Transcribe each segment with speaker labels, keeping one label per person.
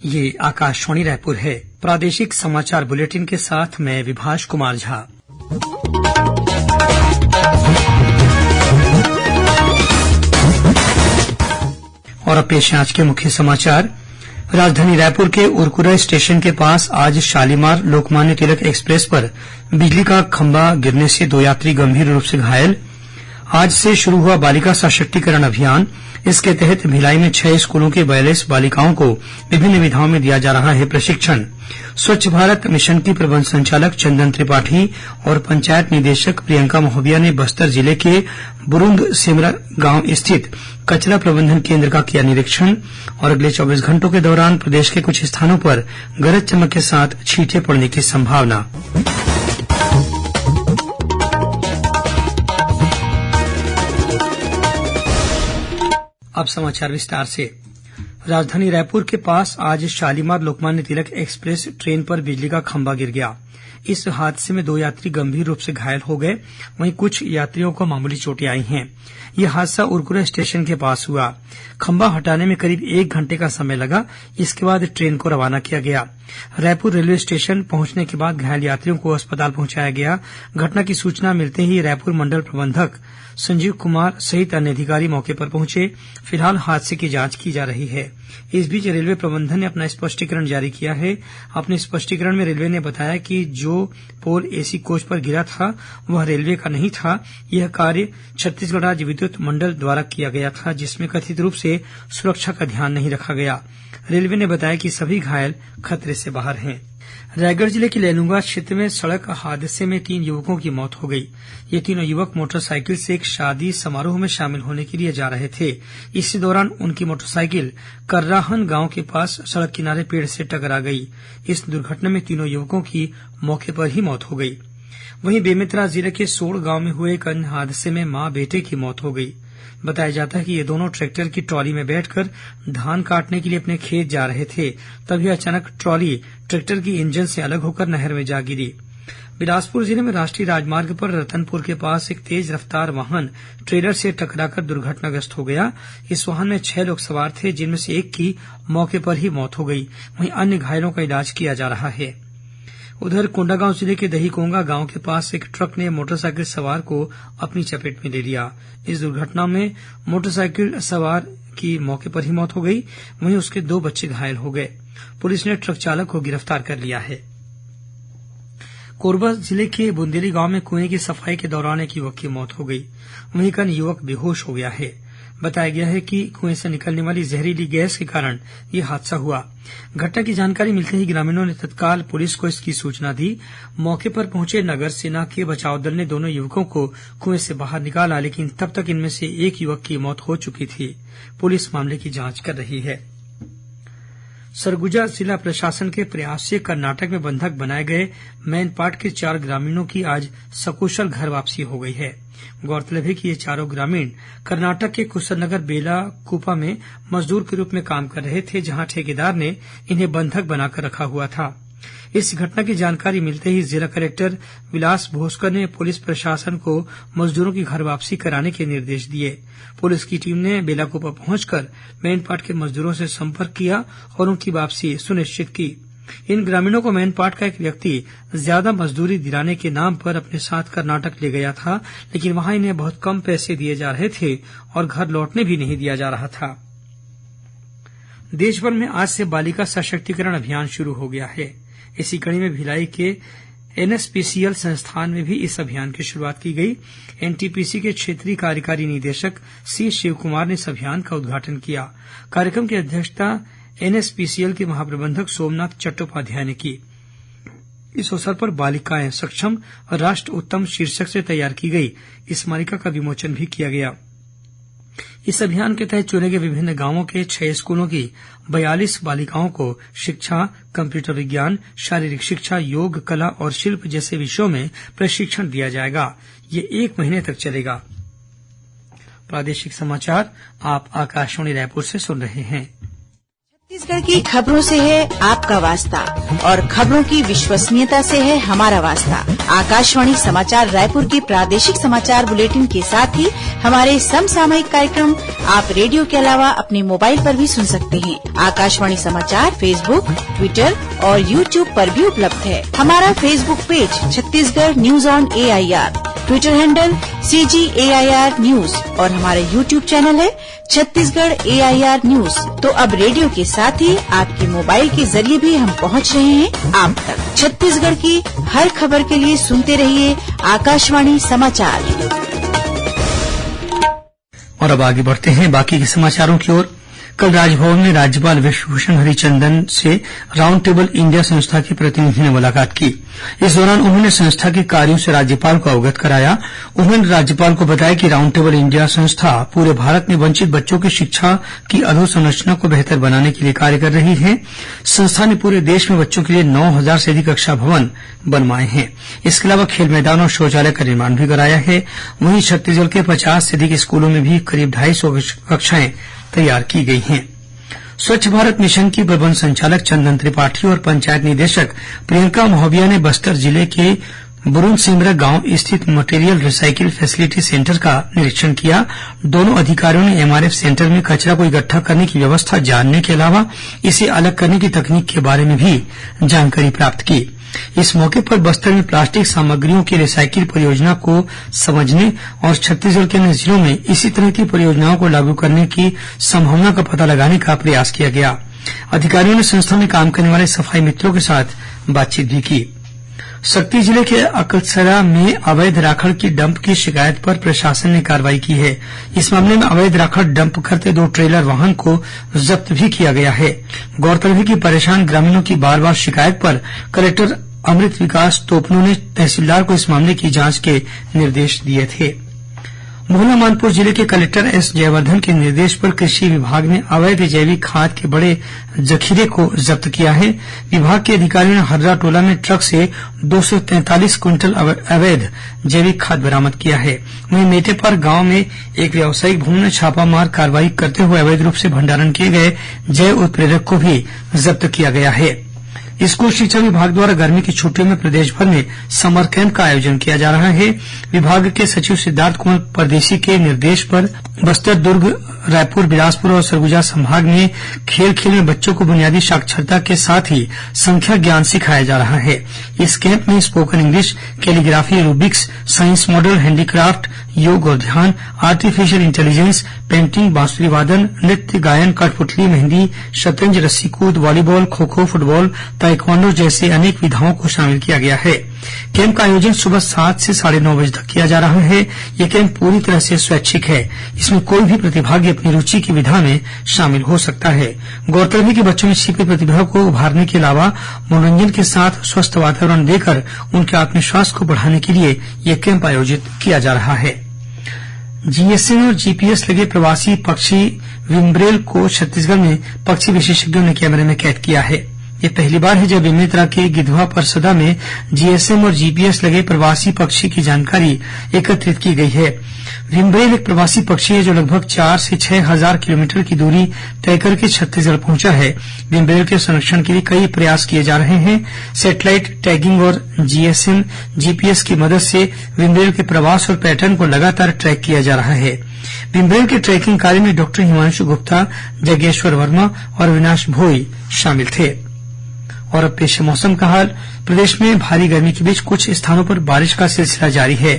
Speaker 1: ये आकाशवाणी रायपुर है। प्रादेशिक समाचार बुलेटिन के साथ मैं विभाष कुमार झा। और अब पेश है आज के मुख्य समाचार। राजधानी रायपुर के उरकुरा स्टेशन के पास आज शालीमार लोकमान्य तिलक एक्सप्रेस पर बिजली का खंभा गिरने से 2 यात्री गंभीर रूप से घायल। आज से शुरू हुआ बालिका सशक्तिकरण अभियान। इसके तहत भिलाई में 6 स्कूलों की 42 बालिकाओं को विभिन्न विधाओं में दिया जा रहा है प्रशिक्षण। स्वच्छ भारत मिशन की प्रबंध संचालक चंदन त्रिपाठी और पंचायत निदेशक प्रियंका महोबिया ने बस्तर जिले के बुरुंद सेमरा गांव स्थित कचरा प्रबंधन केन्द्र का किया निरीक्षण। और अगले 24 घंटों के दौरान प्रदेश के कुछ स्थानों पर गरज चमक के साथ छींटे पड़ने की संभावना। अब समाचार विस्तार से। राजधानी रायपुर के पास आज शालीमार लोकमान्य तिलक एक्सप्रेस ट्रेन पर बिजली का खंभा गिर गया। इस हादसे में 2 यात्री गंभीर रूप से घायल हो गए, वहीं कुछ यात्रियों को मामूली चोटें आई हैं। यह हादसा उरकुरा स्टेशन के पास हुआ। खंभा हटाने में करीब 1 घंटे का समय लगा। इसके बाद ट्रेन को रवाना किया गया। रायपुर रेलवे स्टेशन पहुंचने के बाद घायल यात्रियों को अस्पताल पहुंचाया गया। घटना की सूचना मिलते ही रायपुर मंडल प्रबंधक संजीव कुमार सहित अन्य अधिकारी मौके पर पहुंचे। फिलहाल हादसे की जांच की जा रही है। इस बीच रेलवे प्रबंधन ने अपना स्पष्टीकरण जारी किया है। अपने स्पष्टीकरण में रेलवे ने बताया कि जो पोल एसी कोच पर गिरा था वह रेलवे का नहीं था। यह कार्य छत्तीसगढ़ राज्य विद्युत मंडल द्वारा किया गया था, जिसमें कथित रूप से सुरक्षा का ध्यान नहीं रखा गया। रेलवे ने बताया कि सभी घायल खतरे से बाहर हैं। रायगढ़ जिले के लैलूंगा क्षेत्र में सड़क हादसे में 3 युवकों की मौत हो गई। ये तीनों युवक मोटरसाइकिल से एक शादी समारोह में शामिल होने के लिए जा रहे थे। इसी दौरान उनकी मोटरसाइकिल कर्राहन गांव के पास सड़क किनारे पेड़ से टकरा गई। इस दुर्घटना में तीनों युवकों की मौके पर ही मौत हो गई। वहीं बेमेतरा जिले के सोड़ गांव में हुए एक अन्य हादसे में मां बेटे की मौत हो गई। बताया जाता है कि ये दोनों ट्रैक्टर की ट्रॉली में बैठकर धान काटने के लिए अपने खेत जा रहे थे। तभी अचानक ट्रॉली ट्रैक्टर की इंजन से अलग होकर नहर में जा गिरी। बिलासपुर जिले में राष्ट्रीय राजमार्ग पर रतनपुर के पास एक तेज रफ्तार वाहन ट्रेलर से टकराकर दुर्घटनाग्रस्त हो गया। इस वाहन में 6 लोग सवार थे, जिनमें से एक की मौके पर ही मौत हो गई। वहीं अन्य घायलों का इलाज किया जा रहा है। उधर कोंडागांव जिले के दहीकोंगा गांव के पास एक ट्रक ने मोटरसाइकिल सवार को अपनी चपेट में ले लिया। इस दुर्घटना में मोटरसाइकिल सवार की मौके पर ही मौत हो गई, वहीं उसके 2 बच्चे घायल हो गए। पुलिस ने ट्रक चालक को गिरफ्तार कर लिया है। कोरबा जिले के बुंदेली गांव में कुएं की सफाई के दौरान एक युवक की मौत हो गई, वहीं एक अन्य युवक बेहोश हो गया है। बताया गया है कि कुएं से निकलने वाली जहरीली गैस के कारण यह हादसा हुआ। घटना की जानकारी मिलते ही ग्रामीणों ने तत्काल पुलिस को इसकी सूचना दी। मौके पर पहुंचे नगर सेना के बचाव दल ने दोनों युवकों को कुएं से बाहर निकाला, लेकिन तब तक इनमें से एक युवक की मौत हो चुकी थी। पुलिस मामले की जांच कर रही है। सरगुजा जिला प्रशासन के प्रयास से कर्नाटक में बंधक बनाए गए मैनपाट के 4 ग्रामीणों की आज सकुशल घर वापसी हो गई है। गौरतलब है कि ये चारों ग्रामीण कर्नाटक के कुशलनगर बेलाकुपा में मजदूर के रूप में काम कर रहे थे, जहां ठेकेदार ने इन्हें बंधक बनाकर रखा हुआ था। इस घटना की जानकारी मिलते ही जिला कलेक्टर विलास भोसकर ने पुलिस प्रशासन को मजदूरों की घर वापसी कराने के निर्देश दिए। पुलिस की टीम ने बेलाकुपा पहुंचकर मैनपाट के मजदूरों से संपर्क किया और उनकी वापसी सुनिश्चित की। इन ग्रामीणों को मैनपाट का एक व्यक्ति ज्यादा मजदूरी दिलाने के नाम पर अपने साथ कर्नाटक ले गया था, लेकिन वहां इन्हें बहुत कम पैसे दिए जा रहे थे और घर लौटने भी नहीं दिया जा रहा था। देशभर में आज से बालिका सशक्तिकरण अभियान शुरू हो गया है। इसी कड़ी में भिलाई के एनएसपीसीएल संस्थान में भी इस अभियान की शुरुआत की गई। एनटीपीसी के क्षेत्रीय कार्यकारी निदेशक सी शिवकुमार ने इस अभियान का उद्घाटन किया। कार्यक्रम की अध्यक्षता एनएसपीसीएल के महाप्रबंधक सोमनाथ चट्टोपाध्याय ने की। इस अवसर पर बालिकाएं सक्षम राष्ट्र उत्तम शीर्षक से तैयार की गई स्मारिका का विमोचन भी किया गया। इस अभियान के तहत चुने गए विभिन्न गांवों के 6 स्कूलों की 42 बालिकाओं को शिक्षा, कंप्यूटर विज्ञान, शारीरिक शिक्षा, योग, कला और शिल्प जैसे विषयों में प्रशिक्षण दिया जाएगा। ये 1 महीने तक चलेगा। प्रादेशिक समाचार आप आकाशवाणी रायपुर से सुन रहे हैं।
Speaker 2: छत्तीसगढ़ की खबरों से है आपका वास्ता और खबरों की विश्वसनीयता से है हमारा वास्ता। आकाशवाणी समाचार रायपुर के प्रादेशिक समाचार बुलेटिन के साथ ही हमारे समसामयिक कार्यक्रम आप रेडियो के अलावा अपने मोबाइल पर भी सुन सकते हैं। आकाशवाणी समाचार फेसबुक, ट्विटर और यूट्यूब पर भी उपलब्ध है। हमारा Facebook page Chhattisgarh news on AIR, Twitter handle CGAIR news और हमारा यूट्यूब चैनल है छत्तीसगढ़ AIR न्यूज। तो अब रेडियो के साथ ही आपके मोबाइल के जरिए भी हम पहुंच रहे हैं आप तक। छत्तीसगढ़ की हर खबर के लिए सुनते रहिए आकाशवाणी समाचार।
Speaker 1: और अब आगे बढ़ते हैं बाकी के समाचारों की ओर। कल राजभवन में राज्यपाल विश्वभूषण हरिचंदन से राउंड टेबल इंडिया संस्था के प्रतिनिधि ने मुलाकात की। इस दौरान उन्होंने संस्था के कार्यों से राज्यपाल को अवगत कराया। उन्होंने राज्यपाल को बताया कि राउंड टेबल इंडिया संस्था पूरे भारत में वंचित बच्चों की शिक्षा की अधोसंरचना को बेहतर बनाने के लिए कार्य कर रही है। संस्था ने पूरे देश में बच्चों के लिए 9,000 से अधिक कक्षा भवन बनवाए हैं। इसके अलावा खेल मैदान और शौचालय का निर्माण भी कराया है। वहीं छत्तीसगढ़ के 50 से अधिक स्कूलों में भी करीब 250 कक्षाएं तैयार की गई हैं। स्वच्छ भारत मिशन की प्रबंध संचालक चंदन त्रिपाठी और पंचायत निदेशक प्रियंका महोबिया ने बस्तर जिले के बुरुनसिमरा गांव स्थित मटेरियल रिसाइकिल फैसिलिटी सेंटर का निरीक्षण किया। दोनों अधिकारियों ने MRF सेंटर में कचरा को इकट्ठा करने की व्यवस्था जानने के अलावा इसे अलग करने की तकनीक के बारे में भी जानकारी प्राप्त की। इस मौके पर बस्तर में प्लास्टिक सामग्रियों की रिसाइकिल परियोजना को समझने और छत्तीसगढ़ के अन्य जिलों में इसी तरह की परियोजनाओं को लागू करने की संभावना का पता लगाने का प्रयास किया गया। अधिकारियों ने संस्था में काम करने वाले सफाई मित्रों के साथ बातचीत भी की। सक्ती जिले के अकलसरा में अवैध राखड़ की डंप की शिकायत पर प्रशासन ने कार्रवाई की है। इस मामले में अवैध राखड़ डंप करते 2 ट्रेलर वाहन को जब्त भी किया गया है। गौरतलब है कि परेशान ग्रामीणों की बार बार शिकायत पर कलेक्टर अमृत विकास तोपनो ने तहसीलदार को इस मामले की जांच के निर्देश दिए थे। मोहला मानपुर जिले के कलेक्टर S जयवर्धन के निर्देश पर कृषि विभाग ने अवैध जैविक खाद के बड़े जखीरे को जब्त किया है। विभाग के अधिकारियों ने हर्रा टोला में ट्रक से 243 क्विंटल अवैध जैविक खाद बरामद किया है। वहीं मेटेपर गांव में एक व्यावसायिक भूमि में छापामार कार्रवाई करते हुए अवैध रूप से भंडारण किए गए जैव उत्प्रेरक को भी जब्त किया गया है। स्कूल शिक्षा विभाग द्वारा गर्मी की छुट्टियों में प्रदेश भर में समर कैंप का आयोजन किया जा रहा है। विभाग के सचिव सिद्धार्थ कुमार परदेशी के निर्देश पर बस्तर, दुर्ग, रायपुर, बिलासपुर और सरगुजा संभाग में खेल खेल में बच्चों को बुनियादी साक्षरता के साथ ही संख्या ज्ञान सिखाया जा रहा है। इस कैंप में spoken English, calligraphy, Rubik's, science model, handicraft, योग और ध्यान, आर्टिफिशियल इंटेलिजेंस, पेंटिंग, बांसुरी वादन, नृत्य, गायन, कठपुतली, मेहंदी, शतरंज, रस्सी कूद, volleyball, kho kho, football, taekwondo जैसे अनेक विधाओं को शामिल किया गया है। कैंप का आयोजन सुबह 7 से 9:30 बजे तक किया जा रहा है। यह कैंप पूरी तरह से स्वैच्छिक है। इसमें कोई भी प्रतिभागी अपनी रुचि की विधा में शामिल हो सकता है। गौरतलब है कि बच्चों में छिपी प्रतिभा को उभारने के अलावा मनोरंजन के साथ स्वस्थ वातावरण देकर उनके आत्मविश्वास को बढ़ाने के लिए यह कैंप आयोजित किया जा रहा है। GSM और GPS लगे प्रवासी पक्षी विम्ब्रेल को छत्तीसगढ़ में पक्षी विशेषज्ञों ने कैमरे में कैद किया है। यह पहली बार है जब बेमेतरा के गिधवा परसदा में GSM और GPS लगे प्रवासी पक्षी की जानकारी एकत्रित की गई है। विम्ब्रेल एक प्रवासी पक्षी है जो लगभग 4 से 6 हजार किलोमीटर की दूरी तय करके छत्तीसगढ़ पहुंचा है। विम्ब्रेल के संरक्षण के लिए कई प्रयास किए जा रहे हैं। सैटेलाइट टैगिंग और GSM, GPS की मदद से विम्ब्रेल के प्रवास और पैटर्न को लगातार ट्रैक किया जा रहा है। विम्ब्रेल के ट्रैकिंग कार्य में डॉक्टर हिमांशु गुप्ता, जगेश्वर वर्मा और अविनाश भोई शामिल थे। और अब पेश है मौसम का हाल। प्रदेश में भारी गर्मी के बीच कुछ स्थानों पर बारिश का सिलसिला जारी है।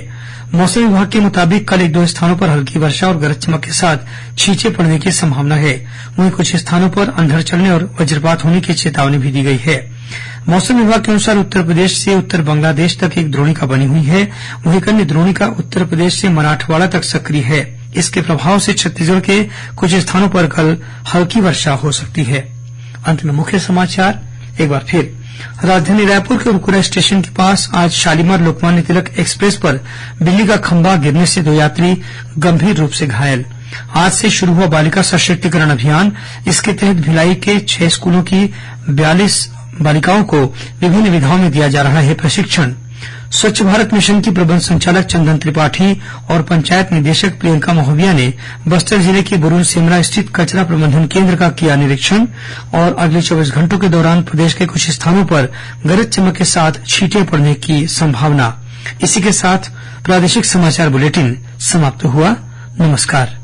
Speaker 1: मौसम विभाग के मुताबिक कल 1-2 स्थानों पर हल्की वर्षा और गरज चमक के साथ छींटे पड़ने की संभावना है। वहीं कुछ स्थानों पर अंधड़ चलने और वज्रपात होने की चेतावनी भी दी गई है। मौसम विभाग के अनुसार उत्तर प्रदेश से उत्तर बांग्लादेश तक एक द्रोणिका बनी हुई है। वहीं एक अन्य द्रोणिका उत्तर प्रदेश से मराठवाड़ा तक सक्रिय है। इसके प्रभाव से छत्तीसगढ़ के कुछ स्थानों पर कल हल्की वर्षा हो सकती है। अंत में मुख्य समाचार एक बार फिर। राजधानी रायपुर के उरकुरा स्टेशन के पास आज शालीमार लोकमान्य तिलक एक्सप्रेस पर बिजली का खंभा गिरने से 2 यात्री गंभीर रूप से घायल। आज से शुरू हुआ बालिका सशक्तिकरण अभियान। इसके तहत भिलाई के 6 स्कूलों की 42 बालिकाओं को विभिन्न विधाओं में दिया जा रहा है प्रशिक्षण। स्वच्छ भारत मिशन की प्रबंध संचालक चंदन त्रिपाठी और पंचायत निदेशक प्रियंका महोबिया ने बस्तर जिले के बुरुन सेमरा स्थित कचरा प्रबंधन केन्द्र का किया निरीक्षण और अगले 24 घंटों के दौरान प्रदेश के कुछ स्थानों पर गरज चमक के साथ छींटे पड़ने की संभावना। इसी के साथ प्रादेशिक समाचार बुलेटिन समाप्त हुआ। नमस्कार।